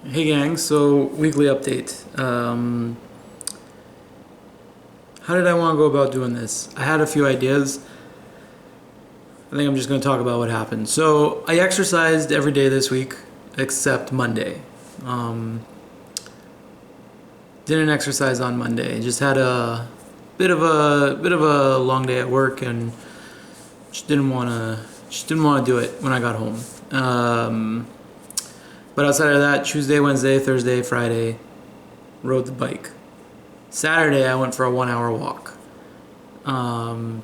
Hey gang, so weekly update. How did I want to go about doing this? I had a few ideas. I think I'm just going to talk about what happened. So I exercised every day this week except Monday. Um, didn't exercise on Monday. Just had a bit of a long day at work and just didn't want to do it when I got home. But outside of that, Tuesday, Wednesday, Thursday, Friday, rode the bike. Saturday, I went for a 1 hour walk.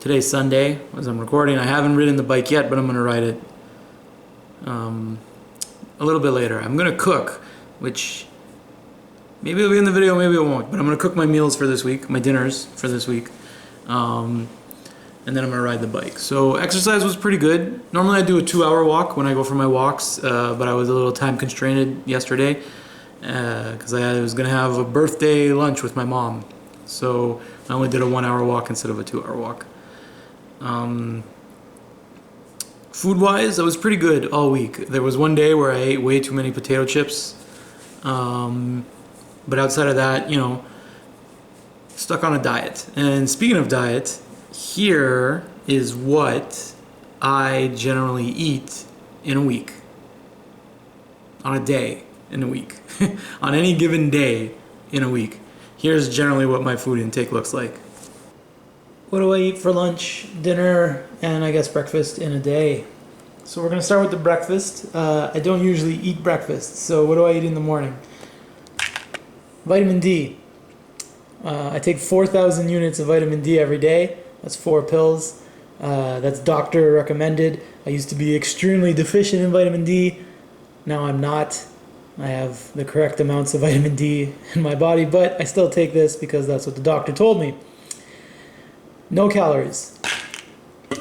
Today's Sunday, as I'm recording. I haven't ridden the bike yet, but I'm going to ride it a little bit later. I'm going to cook, which maybe it'll be in the video, maybe it won't. But I'm going to cook my meals for this week, my dinners for this week. And then I'm going to ride the bike. So exercise was pretty good. Normally I do a 2 hour walk when I go for my walks, but I was a little time constrained yesterday because I was going to have a birthday lunch with my mom. So I only did a 1 hour walk instead of a 2 hour walk. Food-wise, I was pretty good all week. There was one day where I ate way too many potato chips. But outside of that, stuck on a diet. And speaking of diet, here is what I generally eat in a week. On a day in a week. On any given day in a week. Here's generally what my food intake looks like. What do I eat for lunch, dinner, and I guess breakfast in a day? So we're going to start with the breakfast. I don't usually eat breakfast, so what do I eat in the morning? Vitamin D. I take 4,000 units of vitamin D every day. That's 4 pills. That's doctor recommended. I used to be extremely deficient in vitamin D. Now I'm not. I have the correct amounts of vitamin D in my body, but I still take this because that's what the doctor told me. No calories.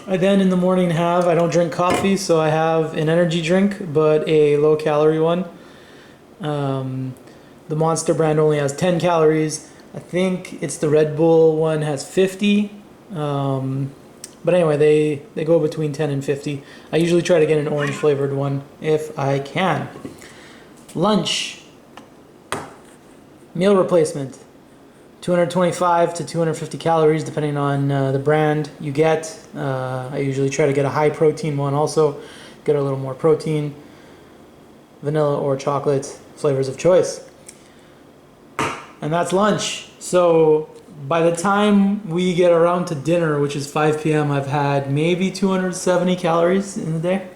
I then in the morning I don't drink coffee, so I have an energy drink, but a low calorie one. The Monster brand only has 10 calories. I think it's the Red Bull one has 50. But anyway, they go between 10 and 50. I usually try to get an orange flavored one if I can. Lunch. Meal replacement. 225 to 250 calories depending on the brand you get. I usually try to get a high protein one also. Get a little more protein. Vanilla or chocolate, flavors of choice. And that's lunch. So by the time we get around to dinner, which is 5 p.m., I've had maybe 270 calories in the day.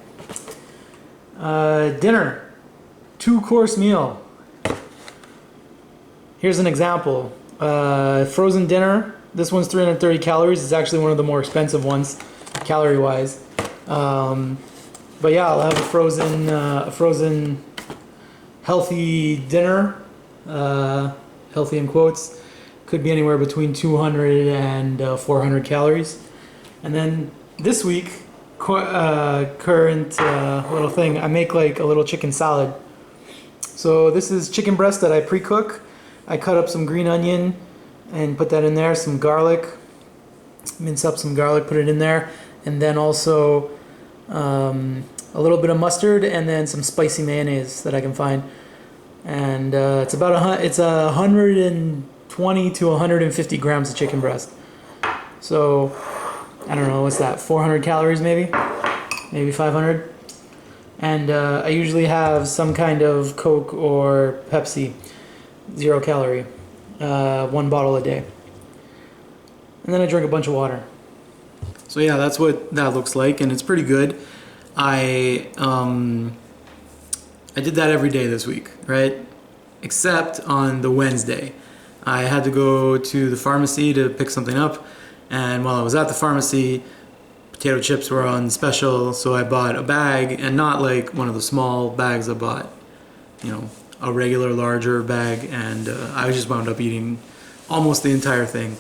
Dinner, 2-course meal. Here's an example. Frozen dinner. This one's 330 calories. It's actually one of the more expensive ones, calorie-wise. But yeah, I'll have a frozen healthy dinner. Healthy in quotes. Could be anywhere between 200 and 400 calories. And then this week, current little thing, I make like a little chicken salad. So this is chicken breast that I pre-cook. I cut up some green onion and put that in there, some garlic, mince up some garlic, put it in there, and then also a little bit of mustard and then some spicy mayonnaise that I can find. And it's about 120 to 150 grams of chicken breast. So I don't know, what's that, 400 calories maybe 500. And I usually have some kind of Coke or Pepsi, 0 calorie, 1 bottle a day. And then I drink a bunch of water. So yeah, that's what that looks like, and it's pretty good. I did that every day this week, right? Except on the Wednesday. I had to go to the pharmacy to pick something up, and while I was at the pharmacy, potato chips were on special, so I bought a bag, and not like one of the small bags. I bought, a regular larger bag, and I just wound up eating almost the entire thing.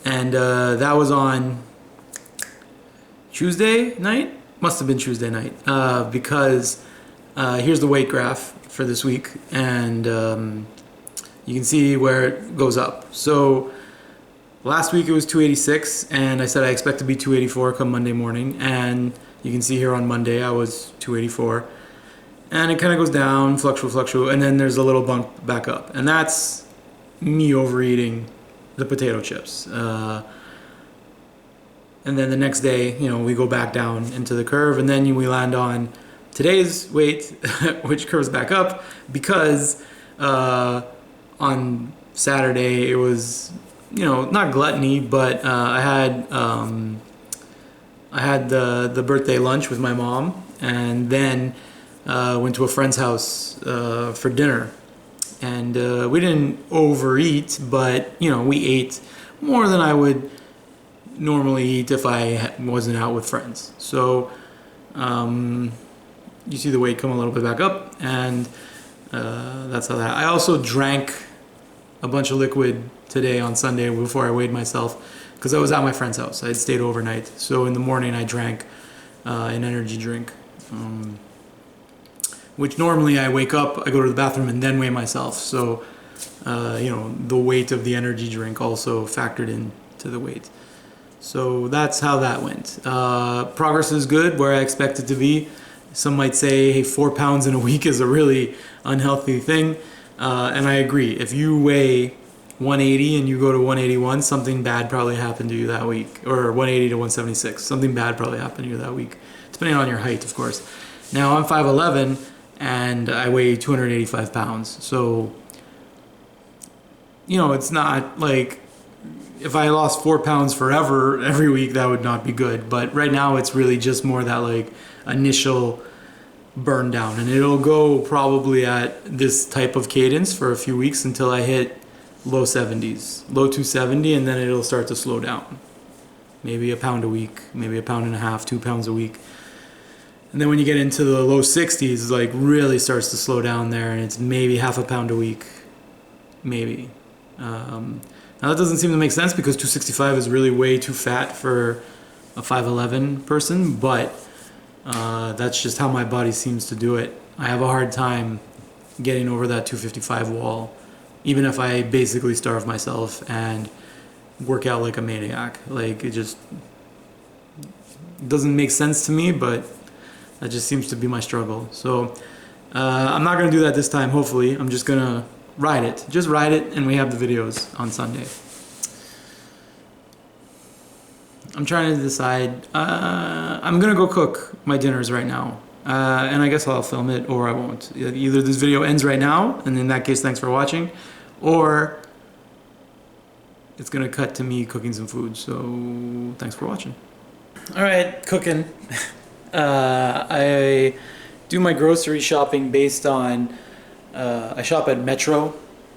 And that was on Tuesday night? Must have been Tuesday night, because here's the weight graph for this week, and you can see where it goes up. So last week it was 286, and I said I expect to be 284 come Monday morning, and you can see here on Monday I was 284. and it kind of goes down, fluctuate, and then there's a little bump back up, and that's me overeating the potato chips. And then the next day, we go back down into the curve, and then we land on today's weight, which curves back up because on Saturday it was, not gluttony, but I had the birthday lunch with my mom, and then went to a friend's house for dinner, and we didn't overeat, but we ate more than I would normally eat if I wasn't out with friends. So you see the weight come a little bit back up, and that's how that. I also drank a bunch of liquid today on Sunday before I weighed myself because I was at my friend's house. I had stayed overnight, so in the morning I drank an energy drink, which normally I wake up, I go to the bathroom, and then weigh myself. So the weight of the energy drink also factored into the weight. So that's how that went. Progress is good, where I expect it to be. Some might say, hey, 4 pounds in a week is a really unhealthy thing. And I agree. If you weigh 180 and you go to 181, something bad probably happened to you that week. Or 180 to 176, something bad probably happened to you that week. Depending on your height, of course. Now, I'm 5'11", and I weigh 285 pounds. So, it's not like... If I lost 4 pounds forever every week, that would not be good. But right now, it's really just more that initial burn down, and it'll go probably at this type of cadence for a few weeks until I hit low 70s, low 270, and then it'll start to slow down. Maybe a pound a week, maybe a pound and a half, 2 pounds a week. And then when you get into the low 60s, really starts to slow down there, and it's maybe half a pound a week, maybe. Now that doesn't seem to make sense because 265 is really way too fat for a 5'11" person, but that's just how my body seems to do it. I have a hard time getting over that 255 wall, even if I basically starve myself and work out like a maniac. It just doesn't make sense to me, but that just seems to be my struggle. So I'm not going to do that this time, hopefully. I'm just going to ride it. Just ride it, and we have the videos on Sunday. I'm trying to decide. I'm going to go cook my dinners right now. And I guess I'll film it or I won't. Either this video ends right now, and in that case, thanks for watching, or it's going to cut to me cooking some food. So thanks for watching. All right, cooking. I do my grocery shopping based on... I shop at Metro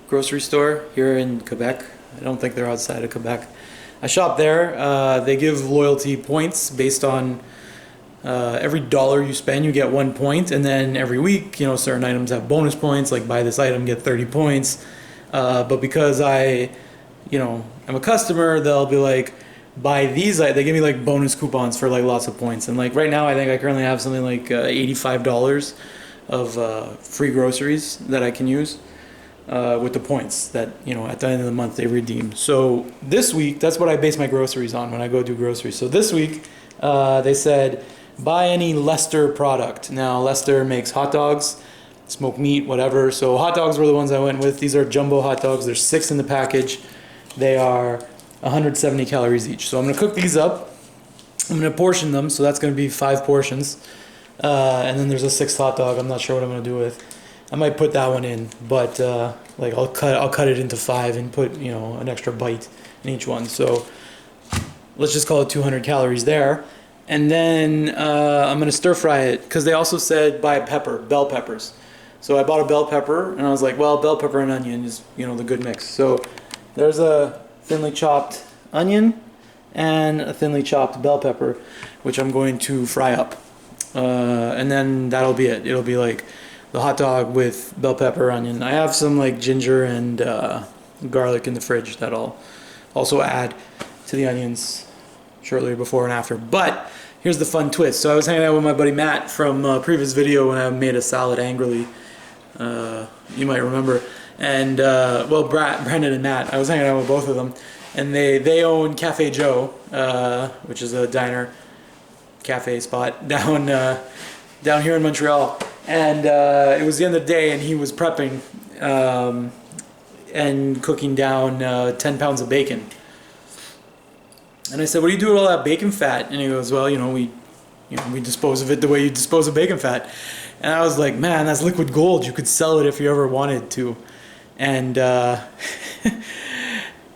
grocery store here in Quebec. I don't think they're outside of Quebec. I shop there. They give loyalty points based on every dollar you spend, you get 1 point, and then every week, certain items have bonus points, like buy this item, get 30 points. But because I'm a customer, they'll be like, buy these, they give me bonus coupons for lots of points. And right now, I think I currently have something like $85 of free groceries that I can use with the points that at the end of the month they redeem. So this week, that's what I base my groceries on when I go do groceries. So this week they said buy any Lester product. Now Lester makes hot dogs, smoked meat, whatever. So hot dogs were the ones I went with. These are jumbo hot dogs. There's 6 in the package. They are 170 calories each. So I'm gonna cook these up. I'm gonna portion them. So that's gonna be 5 portions. And then there's a 6th hot dog. I'm not sure what I'm gonna do with. I might put that one in, but I'll cut it into 5 and put an extra bite in each one. So let's just call it 200 calories there. And then I'm gonna stir fry it because they also said buy bell peppers. So I bought a bell pepper and I was like, well, bell pepper and onion is the good mix. So there's a thinly chopped onion and a thinly chopped bell pepper, which I'm going to fry up. And then that'll be it. It'll be the hot dog with bell pepper, onion. I have some ginger and garlic in the fridge that I'll also add to the onions shortly before and after. But here's the fun twist. So I was hanging out with my buddy Matt from a previous video when I made a salad angrily. You might remember. And Brandon and Matt, I was hanging out with both of them. And they own Cafe Joe, which is a diner cafe spot down here in Montreal. And it was the end of the day, and he was prepping and cooking down 10 pounds of bacon. And I said, "What do you do with all that bacon fat?" And he goes, "Well, we dispose of it the way you dispose of bacon fat." And I was like, "Man, that's liquid gold. You could sell it if you ever wanted to." And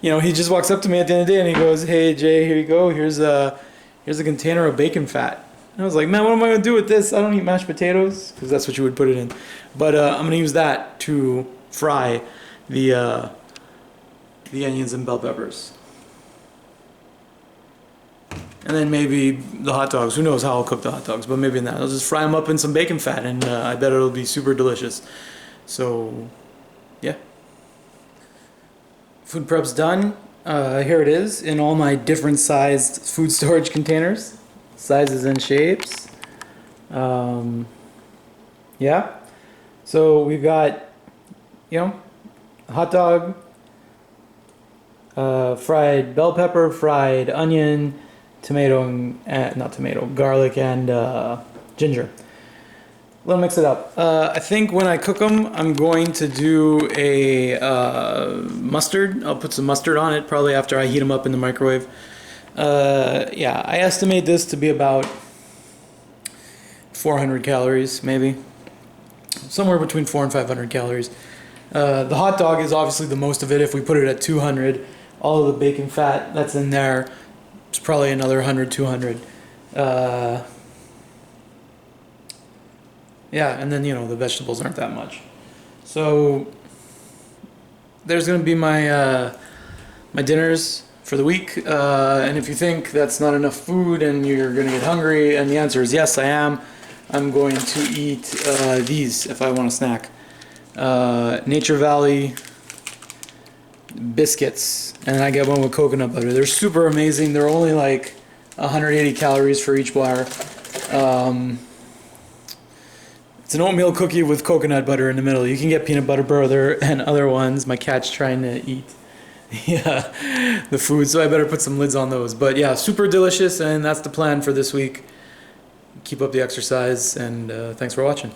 he just walks up to me at the end of the day and he goes, "Hey Jay, here you go. Here's a container of bacon fat." And I was like, "Man, what am I gonna do with this? I don't eat mashed potatoes," because that's what you would put it in. But I'm gonna use that to fry the onions and bell peppers. And then maybe the hot dogs. Who knows how I'll cook the hot dogs, but maybe in that. I'll just fry them up in some bacon fat, and I bet it'll be super delicious. So, yeah. Food prep's done. Here it is in all my different sized food storage containers. Sizes and shapes. Yeah. So we've got, a hot dog, fried bell pepper, fried onion, garlic and ginger. Let me mix it up. I think when I cook them, I'm going to do a mustard. I'll put some mustard on it probably after I heat them up in the microwave. Yeah, I estimate this to be about 400 calories, maybe. Somewhere between 400 and 500 calories. The hot dog is obviously the most of it. If we put it at 200, all of the bacon fat that's in there, it's probably another 100, 200. Yeah, and then, the vegetables aren't that much. So there's going to be my my dinners for the week. And if you think that's not enough food and you're going to get hungry, and the answer is yes, I am. I'm going to eat these if I want a snack. Nature Valley biscuits, and I get one with coconut butter. They're super amazing. They're only like 180 calories for each bar. It's an oatmeal cookie with coconut butter in the middle. You can get peanut butter brother and other ones. My cat's trying to eat the food, so I better put some lids on those. But yeah, super delicious, and that's the plan for this week. Keep up the exercise, and thanks for watching.